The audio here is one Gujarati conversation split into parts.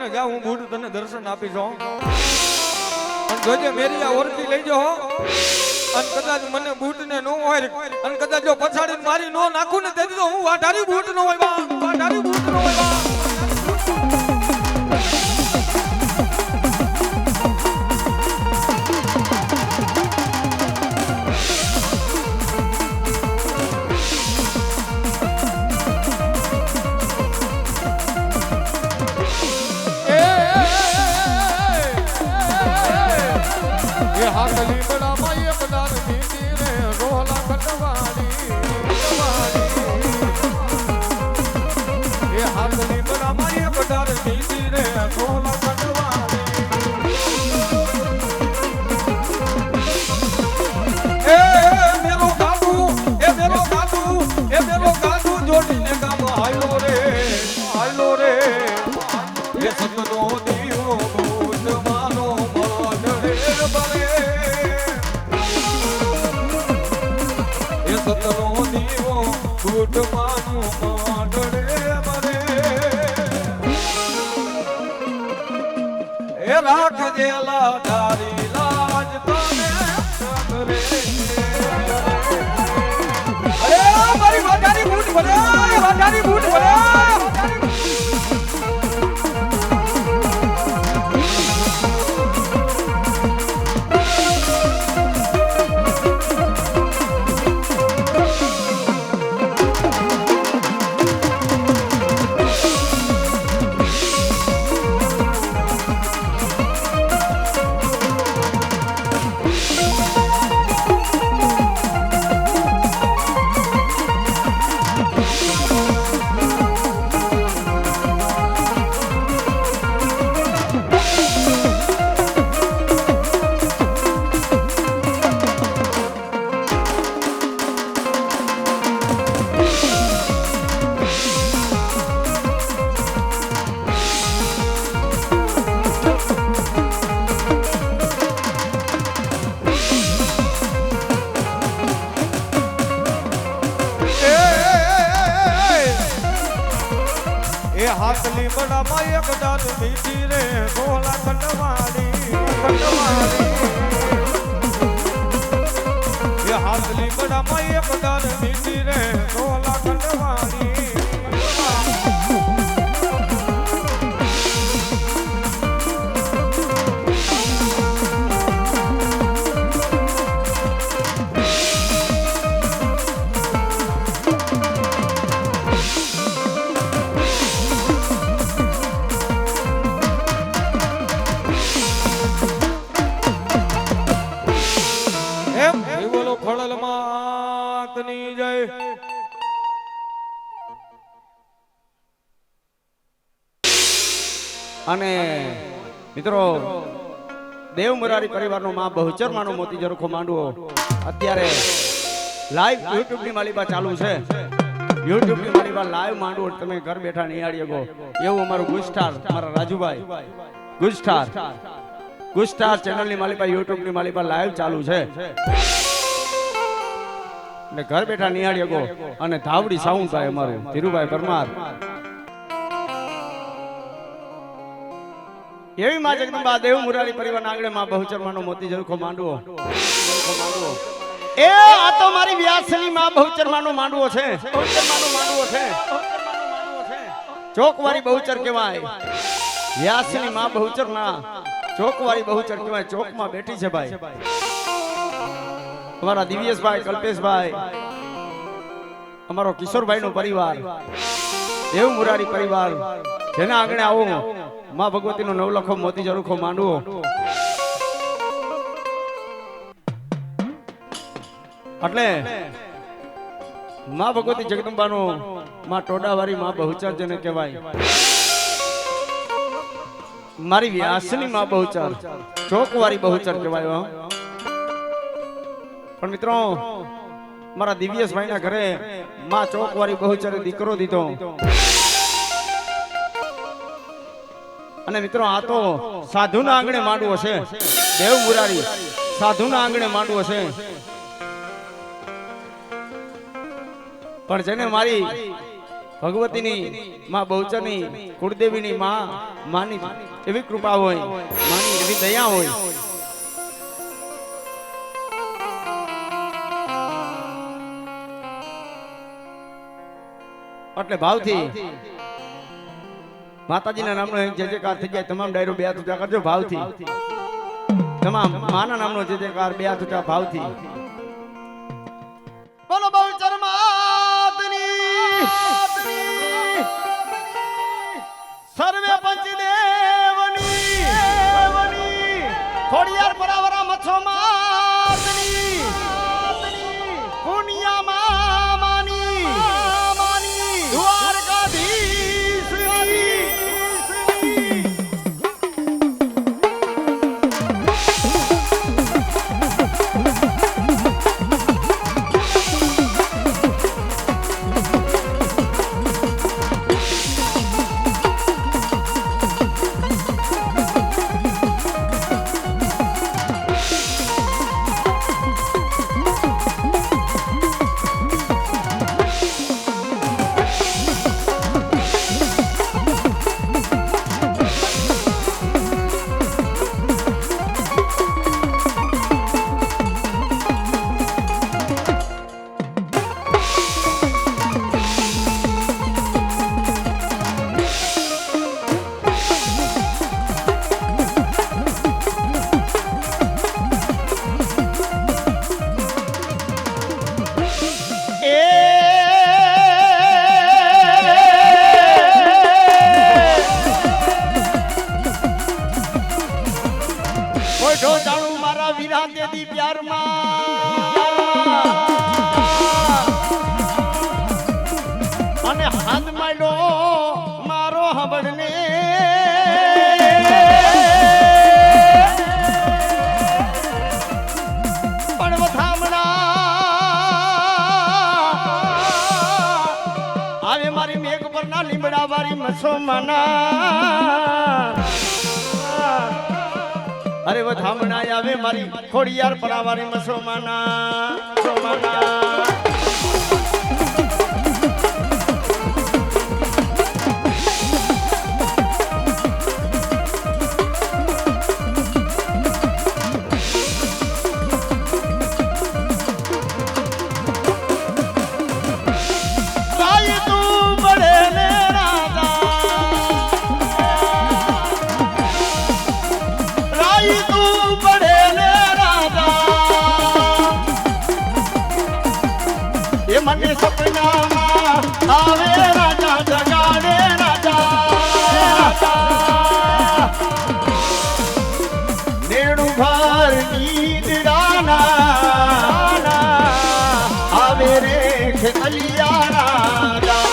ને જ્યાં હું બૂટ તને દર્શન આપી જાઉં અને જોજે મેરી આ ઓરતી લઈ જો અને કદાચ મને બૂટ ને નો હોય અને કદાચ જો પછાડીને મારી નો નાખું ને તેથી તો હું વાઢારી બૂટ નો હોય બા વાઢારી બૂટ નો હોય બા હાથલી બડા માયે બદાર મીતી રે રોલા કટવાડી એ હાથલી બડા માયે બદાર મીતી રે રોલા કટવાડી એ મેરો ગાડુ એ મેરો ગાડુ એ મેરો ગાડુ જોડીને ગામ આયો રે એ સતનો દીવો ભૂત માનો માનડે બરે એ સતનો દીવો ભૂત માનો માનડે બરે એ રાખજે લાધારી લાજ તને કરે મારી વાટારી બૂટ ભરે વાટારી બૂટ ભરે હાથલી બડા માયે બદાર મીતી રે રોલા કટવાડી એ હાથલી બડા માયે બદાર મીતી રે રોલા કટવાડી અને મિત્રો દેવ મુરારી પરિવારનો માં બહુચર માનો મોતી જરખો માંડવો અત્યારે લાઈવ YouTube ની માલિકા ચાલુ છે. YouTube ની માલિકા લાઈવ માંડવો તમે ઘર બેઠા નિહાળી શકો એવું અમારું ગુસ્ટાર અમારા રાજુભાઈ ગુસ્ટાર ચેનલ ની માલિકા YouTube ની માલિકા લાઈવ ચાલુ છે ને ઘર બેઠા નિહાળી શકો. અને ધાવડી સાઉન્ડ ભાઈ અમારું ધીરુભાઈ પરમાર એવી માં જગદંબા દેવ મુરારી પરિવારના આંગણે માં બહુચર માનો મોતી જરખો માંડવો એ આ તો મારી વ્યાસની માં બહુચર માનો માંડવો છે. બહુચર માનો માંડવો છે. ચોકવારી બહુચર કહેવાય. વ્યાસની માં બહુચર ના ચોકવારી બહુચર કહેવાય. ચોકમાં બેઠી છે ભાઈ અમારા દિવ્યેશભાઈ, કલ્પેશભાઈ, અમારો કિશોરભાઈ નો પરિવાર, દેવ મુરારી પરિવાર જેના આંગણે આવો માં ભગવતી નો નવલખો મોતી જરખો માંડવો એટલે માં ભગવતી જગદંબાનો માં ટોડાવાળી માં બહુચર જેને કહેવાય. મારી વ્યાસની માં બહુચર ચોકવારી બહુચર કહેવાય. પણ મિત્રો મારા દિવ્યેશભાઈ ના ઘરે માં ચોકવારી બહુચરે દીકરો દીધો અને મિત્રો આ તો સાધુના આંગણે માંડવો છે. દેવ મુરારી સાધુના આંગણે માંડવો છે. પણ જેને મારી ભગવતીની માં બહુચરની કુળદેવીની માની એવી કૃપા હોય, માની એવી દયા હોય. એટલે ભાવથી માતાજીના નામનો જય જયકાર થઈ જાય. તમામ ડાયરો બે હાથ ઊંચા કરજો ભાવથી. તમામ માના નામનો જય જયકાર બે હાથ ઊંચા ભાવથી. બોલો બહુચર માતની સર્વે પંચદેવની ખોડિયાર પરાવરા મચ્છો માતની પુનિયા માની દ્વારકાધીશ અને હાથ માંડો મારો હબડને પણ વધામણા આવે મારી મેઘ પરના લીમડા વાળી મસો માના. અરે વધામણા આવે મારી ખોડિયાર પરાવારી મસો માના. મને સપનામાં આવે રાજા જગાડે રાજા નેણું ભાર ગીત રાના આવે રે ખેતલિયા રાજા.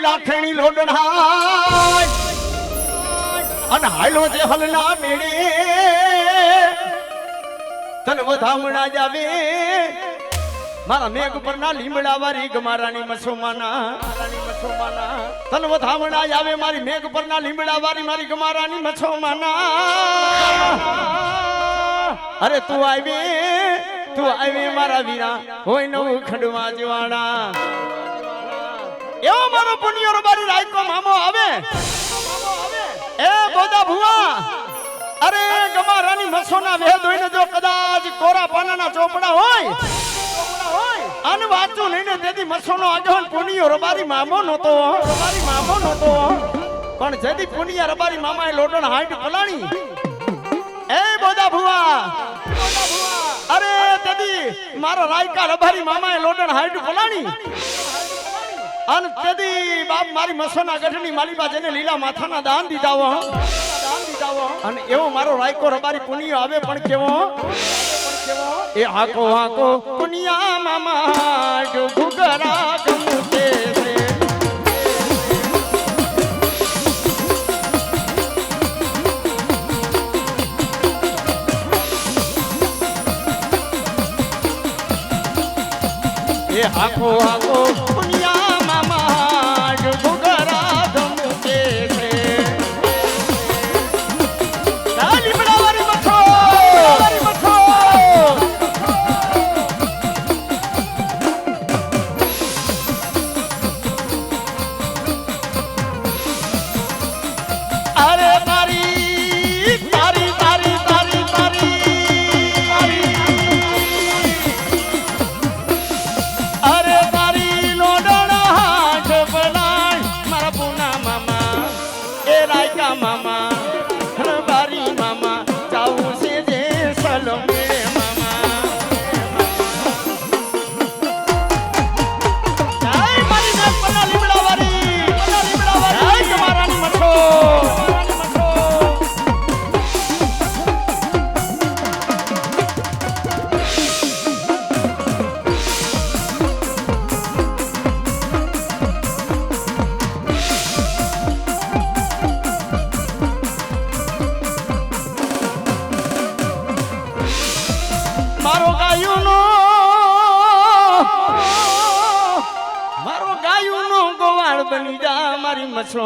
લાખણી લોડણા અને હાલો જે હલના મેળે તન વધામણા જાવે મારા મેઘ પર ના લીમડા વારી ગમારાની મસોમાના તન વધામણા જાવે મારી મેઘ પર ના લીમડા વારી મારી ગમારાની મસોમાના અરે તું આવી મારા વીરા હોય નવું ખંડવા જવાના એવો મારો પુણ્યો રબારી રાઈકો મામો આવે એ બોદા ભુવા અરે ગમારાની મસોના વેદ હોઈને જો કદાચ કોરા પાનાના ચોપડા હોય અને વાંચું લઈને તેથી મસોનો આગળ પુણ્યો રબારી મામો નતો પણ જેથી પુણ્ય રબારી મામાએ લોટણ હાઈટ પલાણી એ બોદા ભુવા અરે તેથી મારો રાયકા રબારી મામાએ લોટણ હાઈટ પલાણી અને તેથી બાપ મારી મસોના ગઢની માલિબા જેને લીલા માથાના દાન દીધા હો અને એવો મારો રાયકો રબારી પુનિયો આવે પણ કેવો એ હાકો પુનિયા મામા જો ઘુગરા ગમતે છે એ હાકો પુનિયા મામા જો ઘુગરા ગમતે છે તાલી બડાવારી મથો અરે તારી તારી તારી તારી તારી અરે તારી લોડણા હાથ પલાય મારા પૂના મામા એ રાયકા મામા રબારી મામા જાવું છે જે સલમે મામા જય મારી નાક પના લીમડા વારી જય તમારાની મઠો મારો ગાયુંનો ગોવાળ બની જા મારી મછો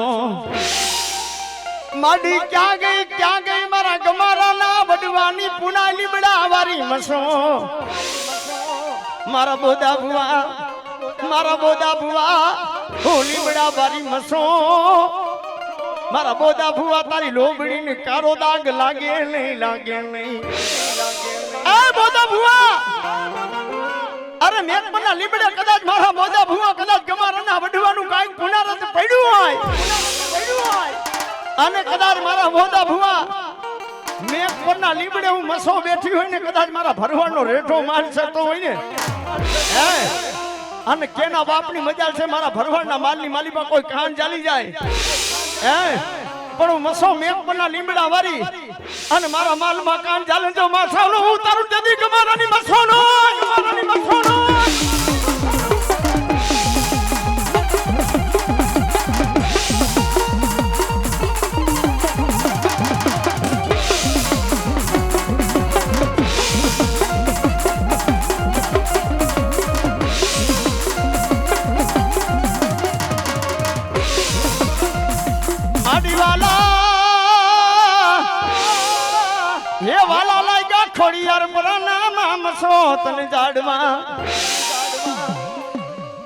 માડી ક્યાં ગઈ મારા ગમારાના વડવાની પુના લીમડા વારી મછો મારા બોદા ભુવા હો લીમડા વારી મછો મારા બોદા ભુવા તારી લોબડીને કારો દાગ લાગે નહીં એ બોદા ભુવા અરે મેઘ પરના લીમડે કદાચ મારા બોદા ભુવા કદાચ ગમારાના વડવાનું કાંઈક પુનરાવર્ત પડ્યું હોય અને કદાચ મારા બોદા ભુવા મેઘ પરના લીમડે હું મસો બેઠી હોય ને કદાચ મારા ભરવાનો રેઠો માલ શકતો હોય ને હે અને કેના બાપની મજાલ છે મારા ભરવાડના માલની માલીમાં કોઈ કાન ચાલી જાય હે પણ હું મસો મેઘ પરના લીમડા વારી અને મારા માલમાં કાન ચાલે જો માથાનો હું તારું જદી ગમારાની મસોનો હે વાલા લાગ્યા ખોડિયાર પરાના મામસો તને જાડવા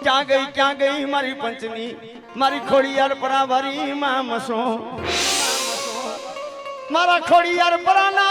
ક્યાં ગઈ મારી પંચની મારી ખોડિયાર પરાવારી મામસો મારા ખોડિયાર પરાના